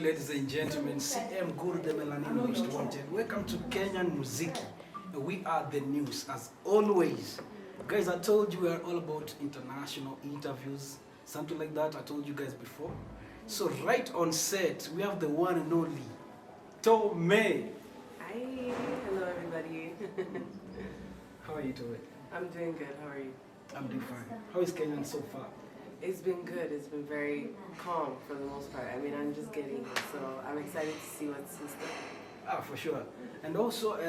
ladies and gentlemen, CM Guru the Melanin Most Wanted. Welcome to Kenyan Muziki. We are the news, as always. Guys, I told you we are all about international interviews, something like that. I told you guys before. So right on set, we have the one and only TÖME. Hi, hello everybody. How are you doing? I'm doing good, how are you? I'm doing fine. How is Kenya so far? It's been good, it's been very calm for the most part. I mean, I'm just getting here, so I'm excited to see what's in store. Ah, for sure. And also,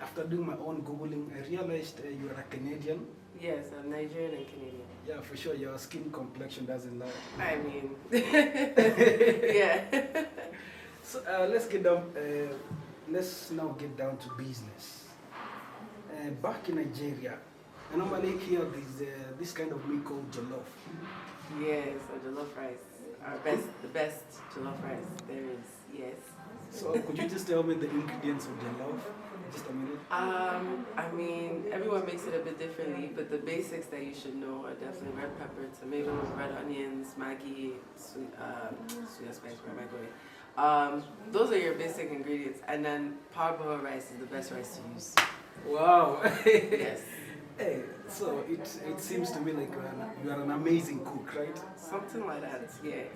after doing my own Googling, I realized you are a Canadian. Yes, I'm Nigerian and Canadian. Yeah, for sure, your skin complexion doesn't lie. I mean, yeah. So let's get down, let's now get down to business. Back in Nigeria, I normally hear this kind of meat called jollof. Yes, a jollof rice. The best jollof rice there is, yes. So could you just tell me the ingredients of jollof? Just a minute. I mean, everyone makes it a bit differently, but the basics that you should know are definitely red pepper, tomatoes, red onions, Maggi, sweet spice, where am I going? Those are your basic ingredients, and then parboiled rice is the best rice to use. Wow. Yes. Hey, so it seems to me like you are an amazing cook, right? Something like that, yeah.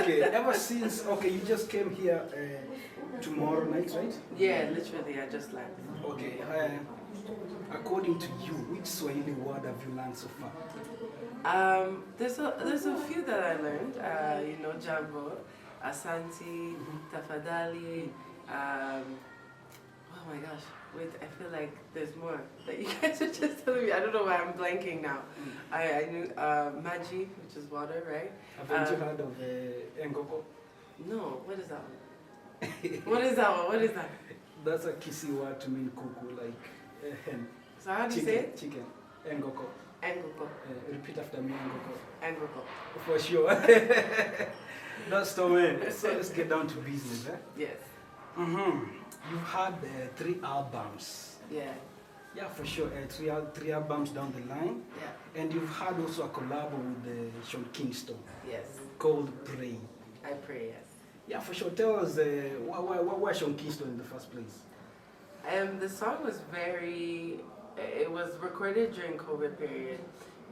Okay, ever since, okay, you just came here tomorrow night, right? Yeah, literally, I just landed. Okay, according to you, which Swahili word have you learned so far? There's a few that I learned, you know, Jambo, Asante, Tafadali, oh my gosh, wait, I feel like there's more that you guys are just telling me. I don't know why I'm blanking now. I knew Maji, which is water, right? Haven't you heard of Ngoko? No, what is that one? What is that one? What is that? That's a Kisi word to mean kuku, like hen. So how do you say it? Chicken. Ngoko. Angoko. Repeat after me, Ngoko. Angoko. For sure. That's TÖME. So let's get down to business, eh? Yes. You've had 3 albums. Yeah. Yeah, for sure. Three albums down the line. Yeah. And you've had also a collab with Sean Kingston. Yes. Called Pray. I pray, yes. Yeah, for sure. Tell us why Sean Kingston in the first place? The song was it was recorded during COVID period,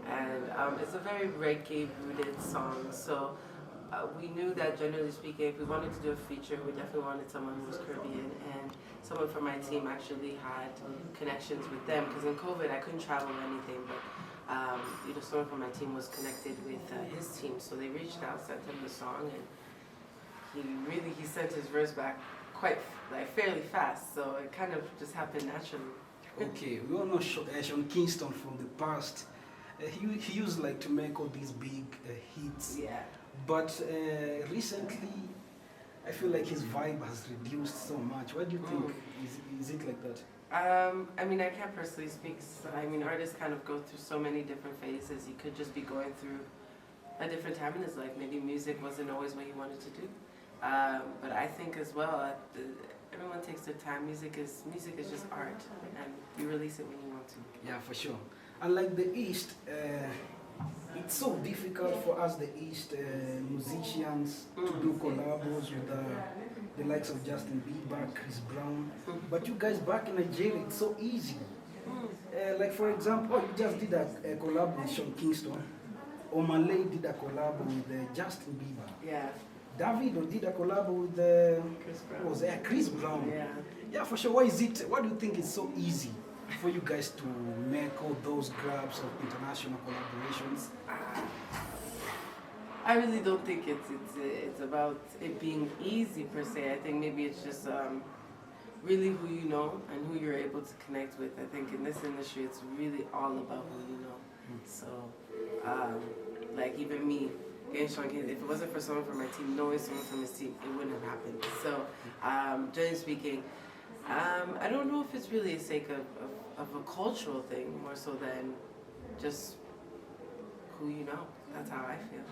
and it's a very reggae rooted song. So we knew that generally speaking, if we wanted to do a feature, we definitely wanted someone who was Caribbean, and someone from my team actually had connections with them, because in COVID I couldn't travel or anything, but you know, someone from my team was connected with his team, so they reached out, sent him the song, and he sent his verse back quite fairly fast, so it kind of just happened naturally. Okay, we all know Sean Kingston from the past. He used like to make all these big hits. Yeah. But recently, I feel like his vibe has reduced so much. What do you think? Is it like that? I mean, I can't personally speak. So, I mean, artists kind of go through so many different phases. He could just be going through a different time in his life. Maybe music wasn't always what he wanted to do. But I think as well, everyone takes their time. Music is just art, and you release it when you want to. Yeah, for sure. Unlike the East, it's so difficult for us, the East musicians, to do collabs with the likes of Justin Bieber, Chris Brown. But you guys back in Nigeria, it's so easy. Like for example, you just did a collab with Sean Kingston. Omalay did a collab with Justin Bieber. Yeah. Davido did a collab with Chris Brown. Yeah. Yeah, for sure. What do you think is so easy for you guys to make all those grabs of international collaborations? I really don't think it's about it being easy per se. I think maybe it's just really who you know and who you're able to connect with. I think in this industry, it's really all about who you know. So, like even me, getting Sean Kingston, if it wasn't for someone from my team, knowing someone from his team, it wouldn't have happened. So, generally speaking, I don't know if it's really a sake of a cultural thing, more so than just who you know. That's how I feel.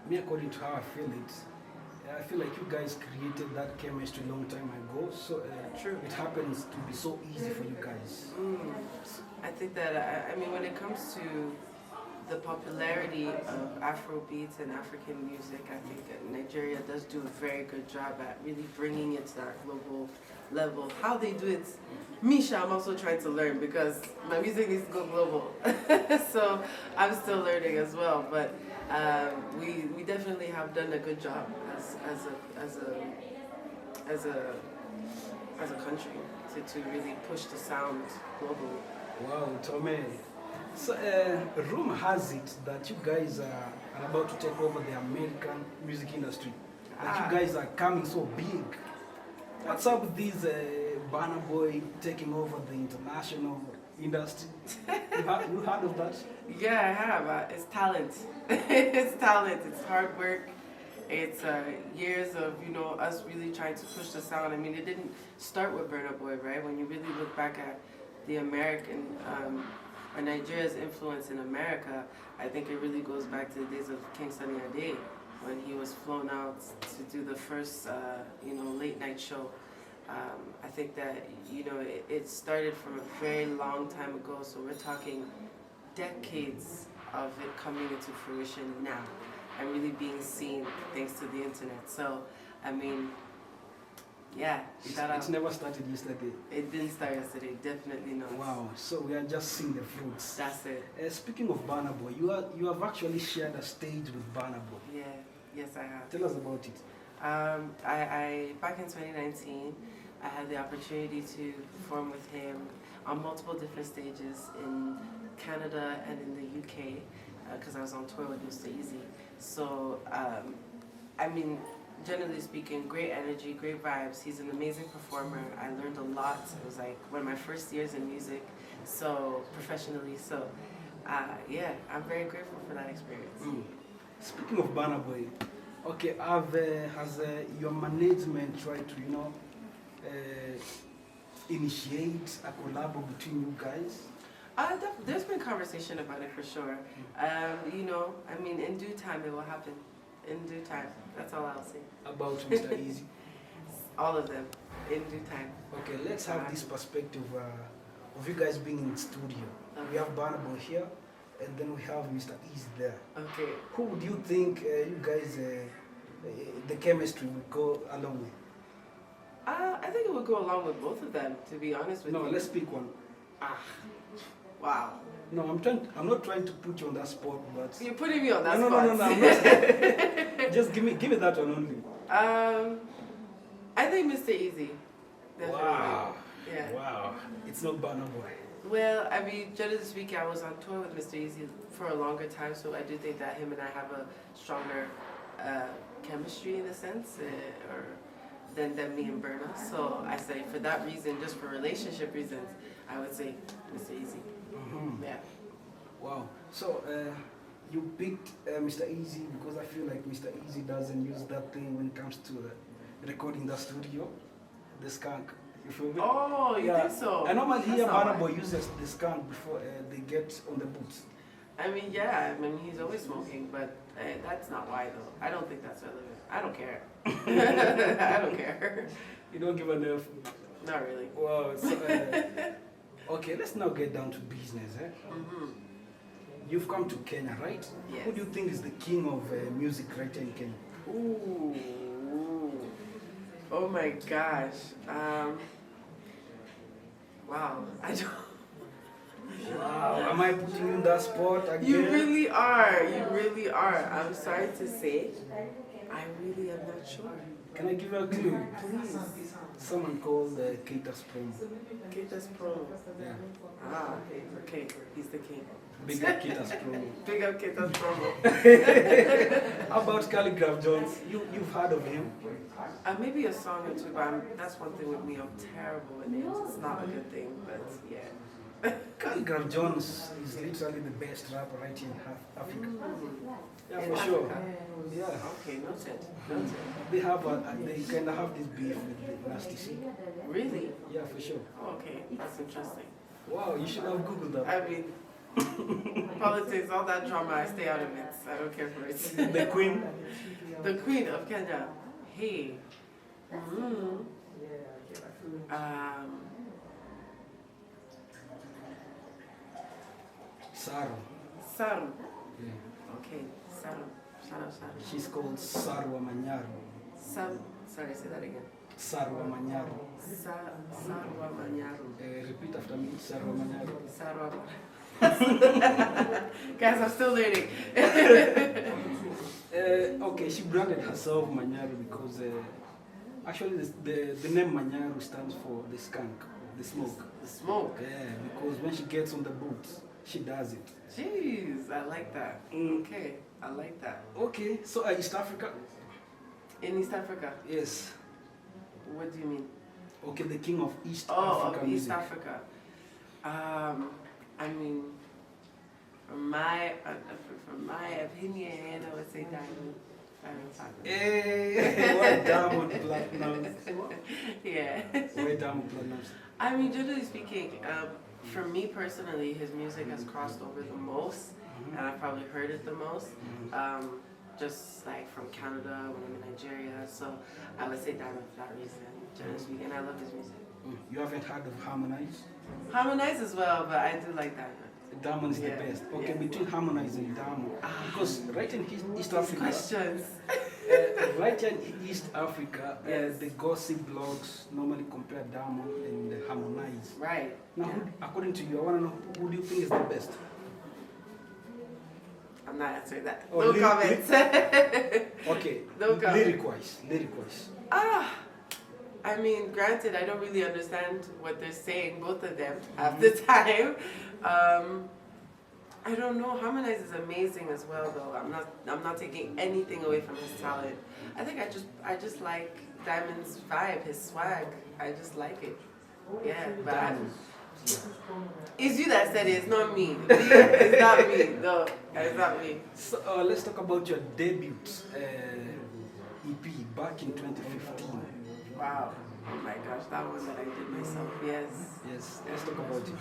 Me, according to how I feel it, I feel like you guys created that chemistry a long time ago, so True. It happens to be so easy for you guys. I think that, I mean, when it comes to the popularity of Afrobeats and African music, I think that Nigeria does do a very good job at really bringing it to that global level. How they do it, Misha, I'm also trying to learn because my music needs to go global. So I'm still learning as well. But we definitely have done a good job as a country to really push the sound globally. Wow, TÖME. So, rumor has it that you guys are about to take over the American music industry. That you guys are coming so big. What's up with this Burna Boy taking over the international industry? You heard of that? Yeah, I have. It's talent. It's talent. It's hard work. It's years of us really trying to push the sound. I mean, it didn't start with Burna Boy, right? When you really look back at the American or Nigeria's influence in America, I think it really goes back to the days of King Sunny Ade, when he was flown out to do the first late night show. I think that it started from a very long time ago, so we're talking decades of it coming into fruition now and really being seen thanks to the internet. So I mean, yeah, it's never started yesterday. It didn't start yesterday, definitely not. Wow, so we are just seeing the fruits. That's it. Speaking of Burna Boy, you have actually shared a stage with Burna Boy. Yeah, yes I have. Tell us about it. I back in 2019, I had the opportunity to perform with him on multiple different stages in Canada and in the UK, because I was on tour with Mr Eazi. So, I mean, generally speaking, great energy, great vibes. He's an amazing performer. I learned a lot. It was like one of my first years in music, so professionally. So, yeah, I'm very grateful for that experience. Speaking of Burna Boy, okay, has your management tried to initiate a collab between you guys? There's been conversation about it for sure. I mean, in due time it will happen. In due time, that's all I'll say. About Mr. Eazi? All of them, in due time. Okay, let's have this perspective of you guys being in the studio. Okay. We have Burna Boy here, and then we have Mr. Eazi there. Okay. Who do you think you guys, the chemistry would go along with? I think it would go along with both of them, to be honest with you. No, let's pick one. Wow. No, I'm not trying to put you on that spot, but You're putting me on that no, spot. No, I'm not. Just give me that one only. I think Mr Eazi. Definitely. Wow. Yeah. Wow. It's not Burna Boy. Well, I mean, generally speaking, I was on tour with Mr Eazi for a longer time, so I do think that him and I have a stronger chemistry in a sense, than me and Burna. So I say for that reason, just for relationship reasons, I would say Mr Eazi. Yeah. Wow. So you picked Mr. Eazi because I feel like Mr. Eazi doesn't use that thing when it comes to recording the studio, the skunk. You feel me? Oh, you think so? I normally hear Burna Boy uses the skunk before they get on the boots. I mean, yeah. I mean, he's always smoking, but that's not why though. I don't think that's relevant. I don't care. I don't care. You don't give a F? Not really. Wow. So, okay, let's now get down to business. You've come to Kenya, right? Yes. Who do you think is the king of music right here in Kenya? Ooh. Oh my gosh. Wow. I don't. Wow. Am I putting you in that spot again? You really are. You really are. I'm sorry to say, I really am not sure. Can I give you a clue? Please. Someone called Keita's Promo. Keita's Promo. Yeah. Ah, okay. He's the king. Big up Keita's Promo. Big up Keita's Promo. How about Calligraph Jones? You've heard of him? Maybe a song or two, but that's one thing with me. I'm terrible with names. It's not a good thing, but yeah. Calligraph Jones is literally the best rapper right here in Africa. Yeah, in for sure. Africa? Yeah. Okay, noted. Noted. They kind of have this beef with Nasty C. Really? Yeah, for sure. Okay, that's interesting. Wow, you should have Googled that. I mean, politics, all that drama, I stay out of it. I don't care for it. The Queen. The Queen of Kenya. Hey. Saru. Saru. Yeah. Okay, Saru. She's called Sarwa Manyaru. Sorry, say that again. Sarwa Manyaru. Sarwa Manyaru. Repeat after me. Sarwa Manyaru. Sarwa. Guys, I'm still learning. Okay, she branded herself Manyaru because actually the name Manyaru stands for the skunk, the smoke. The smoke? Yeah, because when she gets on the boots, she does it. Jeez, I like that. Okay, I like that. Okay, so East Africa? In East Africa? Yes. What do you mean? Okay, the king of East Africa of East music. Africa. I mean, from my opinion, I would say Diamond. Hey, why Diamond Platinum? Yeah. Why Diamond Platinum? I mean, generally speaking, for me personally, his music has crossed over the most, and I've probably heard it the most. Just like from Canada, when I'm in Nigeria, so I would say Diamond for that reason, generally speaking, and I love his music. You haven't heard of Harmonize? Harmonize as well, but I do like Diamond. Diamond is the best. Okay, between Harmonize and Diamond, because right in East Africa, questions. right in East Africa, the gossip blogs normally compare Diamond and Harmonize. Right. Now, according to you, I want to know who do you think is the best? I'm not answering that. Oh, no comments. Okay. No comments. Lyric-wise. I mean, granted, I don't really understand what they're saying, both of them, half the time. I don't know. Harmonize is amazing as well, though. I'm not taking anything away from his talent. I think I just like Diamond's vibe, his swag. I just like it. Yeah, but it's you that said it. It's not me. It's not me. No, it's not me. So let's talk about your debut EP back in 2015. Wow. Oh my gosh, that one that I did myself. Yes. Yes. Let's talk about it.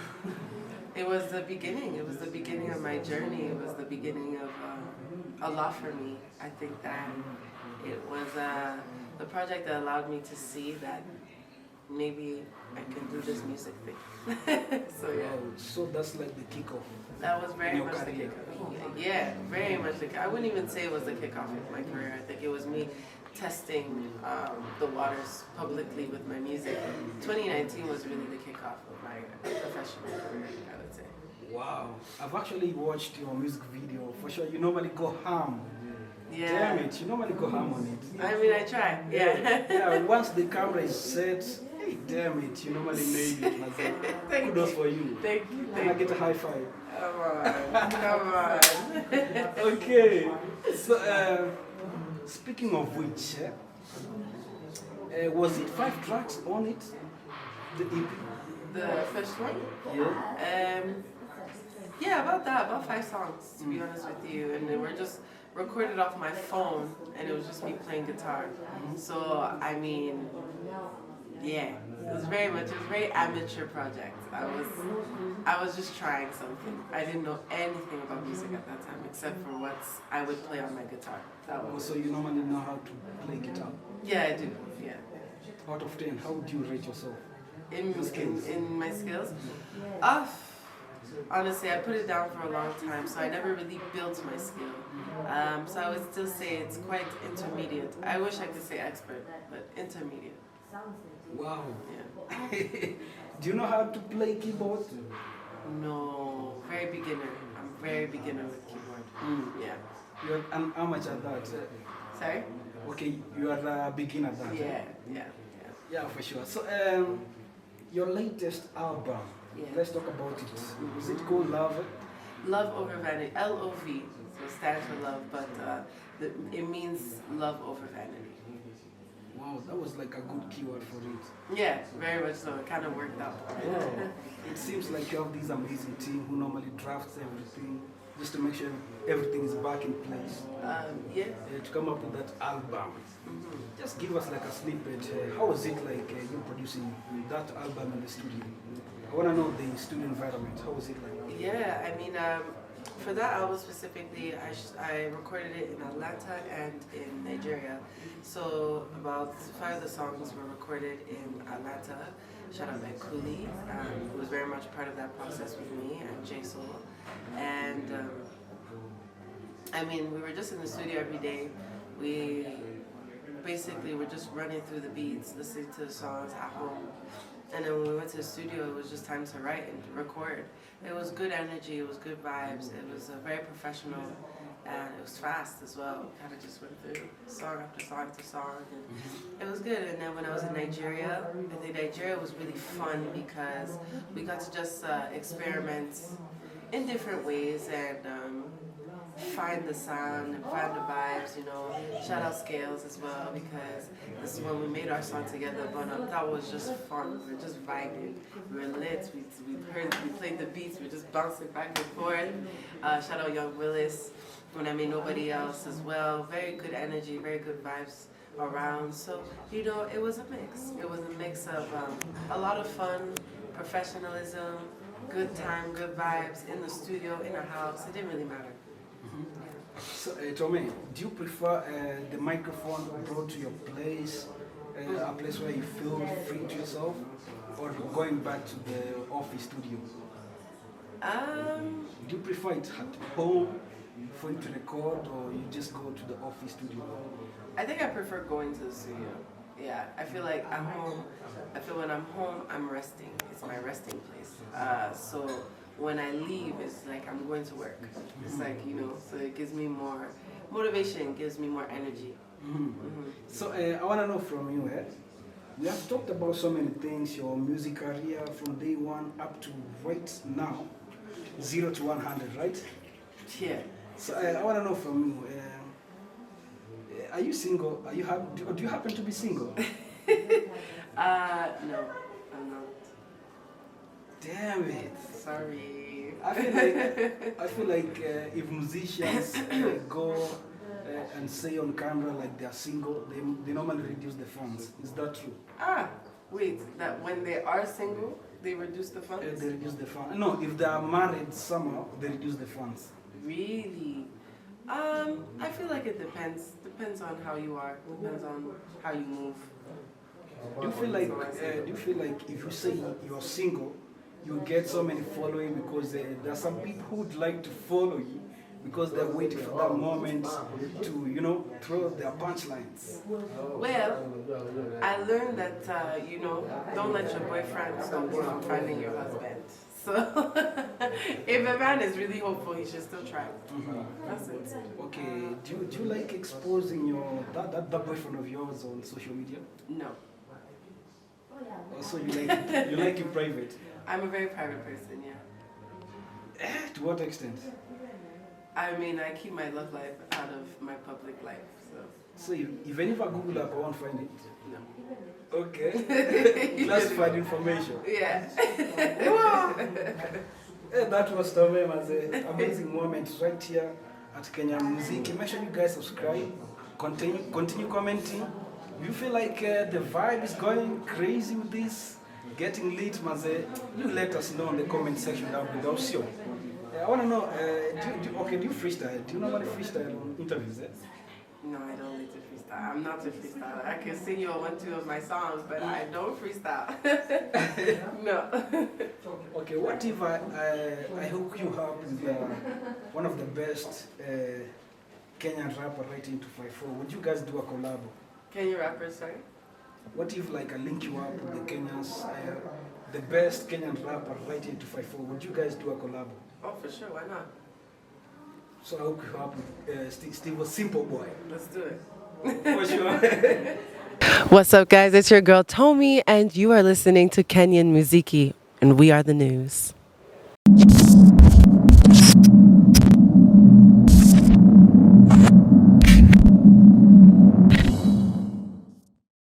It was the beginning. It was the beginning of my journey. It was the beginning of a lot for me. I think that it was the project that allowed me to see that maybe I can do this music thing. So yeah. So that's like the kickoff. That was very much the kickoff. Yeah, very much the kickoff. I wouldn't even say it was the kickoff of my career. I think it was me testing the waters publicly with my music. 2019 was really the kickoff of my professional career, I would say. Wow. I've actually watched your music video. For sure, you normally go ham. Yeah. Damn it, you normally go ham on it. I mean, I try. Yeah. Yeah, once the camera is set, hey, damn it, you normally nail it. Kudos for you. Thank you. Can I get a high five? Come on. Come on. Okay. So, speaking of which, was it 5 tracks on it? The EP? The first one? Yeah. Yeah, about that. About 5 songs, to be honest with you. And they were just recorded off my phone, and it was just me playing guitar. So, I mean, yeah. It was very amateur project. I was just trying something. I didn't know anything about music at that time, except for what I would play on my guitar. That was So you normally know how to play guitar? Yeah, I do. Yeah. Out of 10, how do you rate yourself? In my skills? Honestly, I put it down for a long time, so I never really built my skill. So I would still say it's quite intermediate. I wish I could say expert, but intermediate. Wow. Yeah. Do you know how to play keyboard? No, very beginner. I'm very beginner with keyboard. Yeah. You're an amateur at that. Sorry? Okay, you are a beginner at that. Yeah. Yeah, for sure. So, your latest album, let's talk about it. Is it called Love? Love Over Vanity. L-O-V. So it stands for love, but it means love over vanity. Wow, that was like a good keyword for it. Yeah, very much so. It kind of worked out. Wow. It seems like you have this amazing team who normally drafts everything just to make sure everything is back in place. To come up with that album. Just give us like a snippet. How was it like you producing that album in the studio? I want to know the studio environment. How was it like? Yeah, I mean, for that album specifically, I recorded it in Atlanta and in Nigeria. So about 5 of the songs were recorded in Atlanta. Shout out by Cooley, who was very much part of that process with me, and J Soul. And I mean, we were just in the studio every day. We basically were just running through the beats, listening to the songs at home. And then when we went to the studio, it was just time to write and record. It was good energy, it was good vibes, it was very professional, and it was fast as well. Kind of just went through song after song after song, and it was good. And then when I was in Nigeria, I think Nigeria was really fun because we got to just experiment in different ways and find the sound and find the vibes, you know. Shout out Scales as well, because this is when we made our song together, but that was just fun. We were just vibing, we were lit, we played the beats, we were just bouncing back and forth. Shout out Young Willis, when I made Nobody Else as well. Very good energy, very good vibes around. So, you know, it was a mix. It was a mix of a lot of fun, professionalism, good time, good vibes, in the studio, in a house. It didn't really matter. So, Tome, do you prefer the microphone brought to your place, a place where you feel free to yourself, or going back to the office studio? Do you prefer it at home for you to record, or you just go to the office studio? I think I prefer going to the studio. Yeah, I feel like I'm home. I feel when I'm home, I'm resting. It's my resting place. So when I leave, it's like I'm going to work. It's like, you know, so it gives me more motivation, gives me more energy. So I want to know from you, we have talked about so many things, your music career from day one up to right now, 0 to 100, right? Yeah. So I want to know from you, are you single? Are you do you happen to be single? No, I'm not. Damn it! Sorry. I feel like if musicians go and say on camera like they are single, they normally reduce the funds. Is that true? Wait, that when they are single, they reduce the funds? They reduce the funds. No, if they are married somehow, they reduce the funds. Really? I feel like it depends. Depends on how you are. Depends on how you move. Do you feel like if you say you're single, you get so many following because there are some people who would like to follow you because they're waiting for that moment to, you know, throw their punchlines? Well, I learned that, you know, don't let your boyfriend stop you from finding your husband. So, if a man is really hopeful, he should still try. That's it. Okay, do you like exposing that boyfriend of yours on social media? No. So you like it private? I'm a very private person, yeah. To what extent? I mean, I keep my love life out of my public life, so. So if anyone Google up, I won't find it? No. Okay. Classified information. Yeah. That was TÖME as an amazing moment right here at Kenyan Music. Make sure you guys subscribe, continue commenting. If you feel like the vibe is going crazy with this, getting lit, Maze, you let us know in the comment section down below. Sure. I want to know, do you freestyle? Do you normally freestyle on interviews? No, I don't like to freestyle. I'm not a freestyler. I can sing you one, two of my songs, but I don't freestyle. No. Okay, what if I hook you up with one of the best Kenyan rapper right into 5-4? Would you guys do a collab? Kenyan rappers, sorry? What if like I link you up with the Kenyans, the best Kenyan rapper right into 5-4? Would you guys do a collab? Oh, for sure. Why not? So I hook you up with Steve was Simple Boy. Let's do it. For sure. What's up, guys? It's your girl, Tomi, and you are listening to Kenyan Muziki, and we are the news.